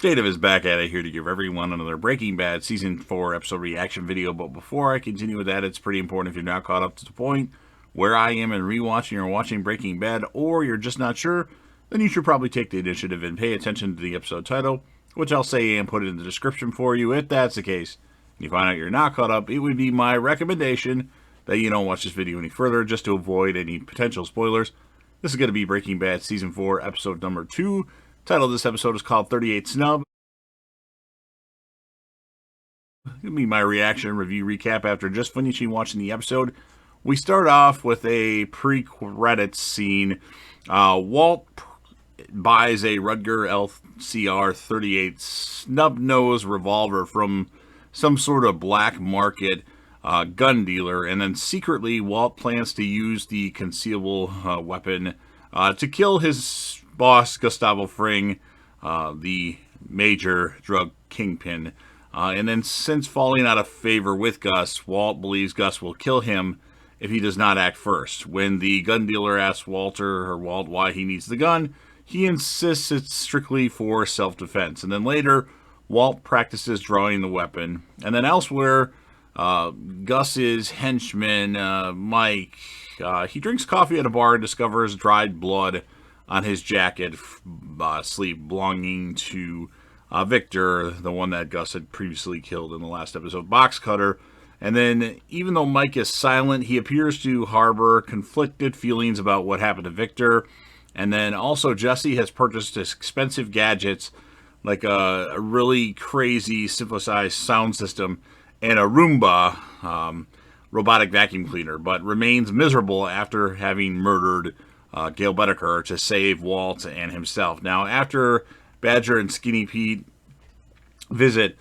Dave is back at it here to give everyone another Breaking Bad Season 4 episode reaction video. But before I continue with that, it's pretty important if you're not caught up to the point where I am in rewatching or watching Breaking Bad, or you're just not sure, then you should probably take the initiative and pay attention to the episode title, which I'll say and put it in the description for you. If that's the case, and you find out you're not caught up, it would be my recommendation that you don't watch this video any further just to avoid any potential spoilers. This is going to be Breaking Bad Season 4 episode number 2. Title of this episode is called 38 Snub. Give me my reaction, review, recap after just finishing watching the episode. We start off with a pre-credits scene. Walt buys a Ruger LCR 38 snub-nose revolver from some sort of black market gun dealer, and then secretly Walt plans to use the concealable weapon to kill his boss, Gustavo Fring, the major drug kingpin. And then since falling out of favor with Gus, Walt believes Gus will kill him if he does not act first. When the gun dealer asks Walt why he needs the gun, he insists it's strictly for self-defense. And then later, Walt practices drawing the weapon. And then elsewhere, Gus's henchman, Mike, he drinks coffee at a bar and discovers dried blood on his jacket sleeve belonging to Victor, the one that Gus had previously killed in the last episode, Box Cutter. And then, even though Mike is silent, he appears to harbor conflicted feelings about what happened to Victor. And then also, Jesse has purchased expensive gadgets like a really crazy synthesized sound system and a Roomba robotic vacuum cleaner, but remains miserable after having murdered Gail Bedecker to save Walt and himself. Now, after Badger and Skinny Pete visit,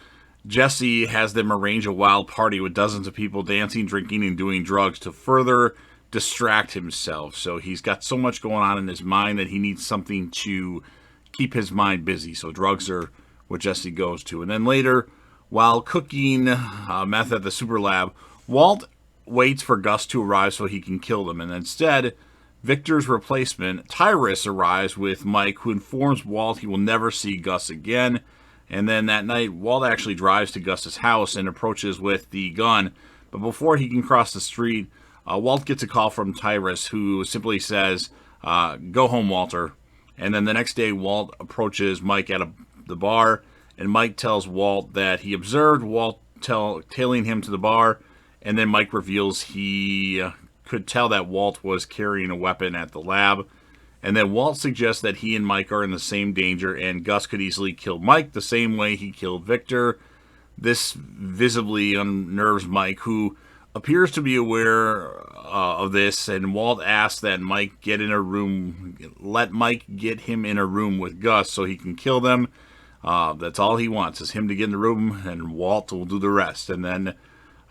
Jesse has them arrange a wild party with dozens of people dancing, drinking, and doing drugs to further distract himself. So he's got so much going on in his mind that he needs something to keep his mind busy. So drugs are what Jesse goes to. And then later, while cooking meth at the super lab, Walt waits for Gus to arrive so he can kill them. And instead, Victor's replacement, Tyrus, arrives with Mike, who informs Walt he will never see Gus again. And then that night, Walt actually drives to Gus's house and approaches with the gun. But before he can cross the street, Walt gets a call from Tyrus, who simply says, "Go home, Walter." And then the next day, Walt approaches Mike at the bar, and Mike tells Walt that he observed Walt tailing him to the bar, and then Mike reveals he could tell that Walt was carrying a weapon at the lab. And then Walt suggests that he and Mike are in the same danger, and Gus could easily kill Mike the same way he killed Victor. This visibly unnerves Mike, who appears to be aware of this, and Walt asks that Mike let Mike get him in a room with Gus so he can kill them. That's all he wants, is him to get in the room, and Walt will do the rest. And then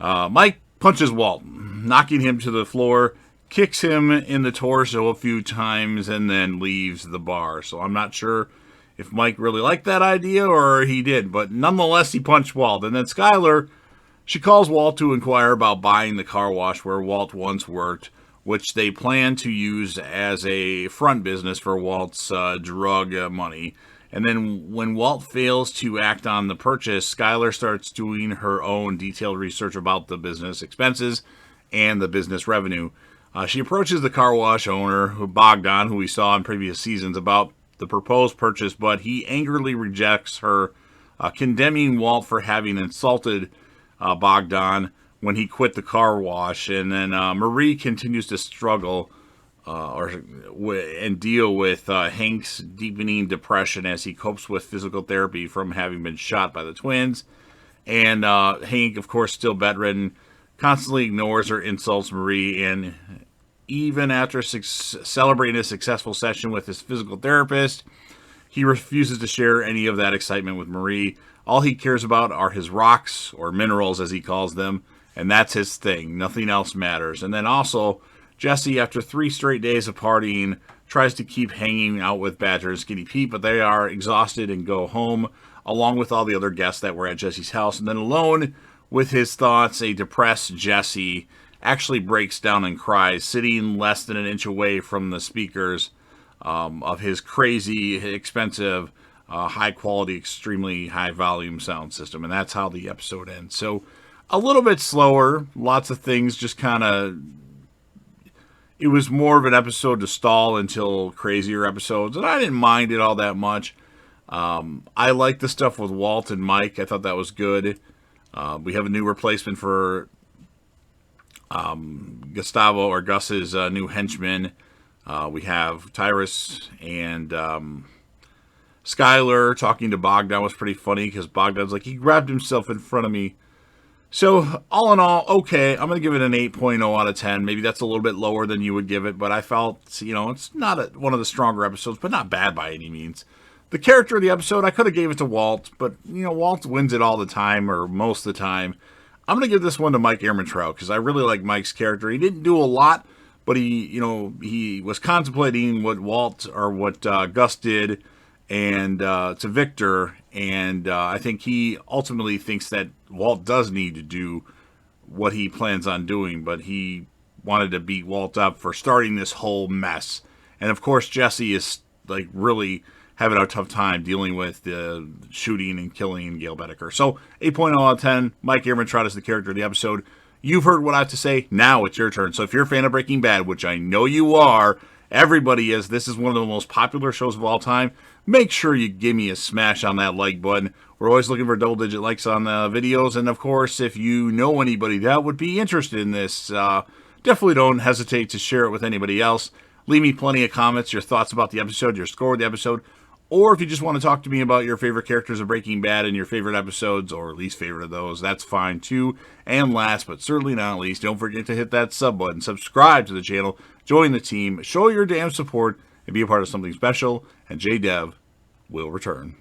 Mike punches Walt, knocking him to the floor, kicks him in the torso a few times, and then leaves the bar. So I'm not sure if Mike really liked that idea or he did, but nonetheless, he punched Walt. And then Skyler, she calls Walt to inquire about buying the car wash where Walt once worked, which they plan to use as a front business for Walt's drug money. And then when Walt fails to act on the purchase, Skyler starts doing her own detailed research about the business expenses and the business revenue. She approaches the car wash owner, Bogdan, who we saw in previous seasons, about the proposed purchase, but he angrily rejects her, condemning Walt for having insulted Bogdan when he quit the car wash. And then Marie continues to struggle and deal with Hank's deepening depression as he copes with physical therapy from having been shot by the twins. And Hank, of course, still bedridden, constantly ignores or insults Marie, and even after celebrating a successful session with his physical therapist, he refuses to share any of that excitement with Marie. All he cares about are his rocks, or minerals as he calls them, and that's his thing. Nothing else matters. And then also, Jesse, after 3 straight days of partying, tries to keep hanging out with Badger and Skinny Pete, but they are exhausted and go home, along with all the other guests that were at Jesse's house. And then alone with his thoughts, a depressed Jesse actually breaks down and cries, sitting less than an inch away from the speakers of his crazy, expensive high quality, extremely high volume sound system, and that's how the episode ends. So a little bit slower, lots of things just kind of. It was more of an episode to stall until crazier episodes, and I didn't mind it all that much. I like the stuff with Walt and Mike. I thought that was good. We have a new replacement for Gustavo, or Gus's new henchman. We have Tyrus and Skylar talking to Bogdan was pretty funny because Bogdan's like, he grabbed himself in front of me. So, all in all, okay, I'm going to give it an 8.0 out of 10. Maybe that's a little bit lower than you would give it, but I felt, it's not one of the stronger episodes, but not bad by any means. The character of the episode, I could have gave it to Walt, but, Walt wins it all the time, or most of the time. I'm going to give this one to Mike Ehrmantraut, because I really like Mike's character. He didn't do a lot, but he was contemplating what Gus did, and to Victor, and I think he ultimately thinks that Walt does need to do what he plans on doing, but he wanted to beat Walt up for starting this whole mess. And of course, Jesse is like really having a tough time dealing with the shooting and killing Gail Bedecker. So 8.0 out of 10. Mike Ehrmantraut is the character of the episode. You've heard what I have to say. Now it's your turn. So if you're a fan of Breaking Bad, which I know you are, everybody is. This is one of the most popular shows of all time. Make sure you give me a smash on that like button. We're always looking for double-digit likes on the videos. And, of course, if you know anybody that would be interested in this, definitely don't hesitate to share it with anybody else. Leave me plenty of comments, your thoughts about the episode, your score of the episode. Or if you just want to talk to me about your favorite characters of Breaking Bad and your favorite episodes, or least favorite of those, that's fine too. And last, but certainly not least, don't forget to hit that sub button, subscribe to the channel, join the team, show your damn support, and be a part of something special. And JDev will return.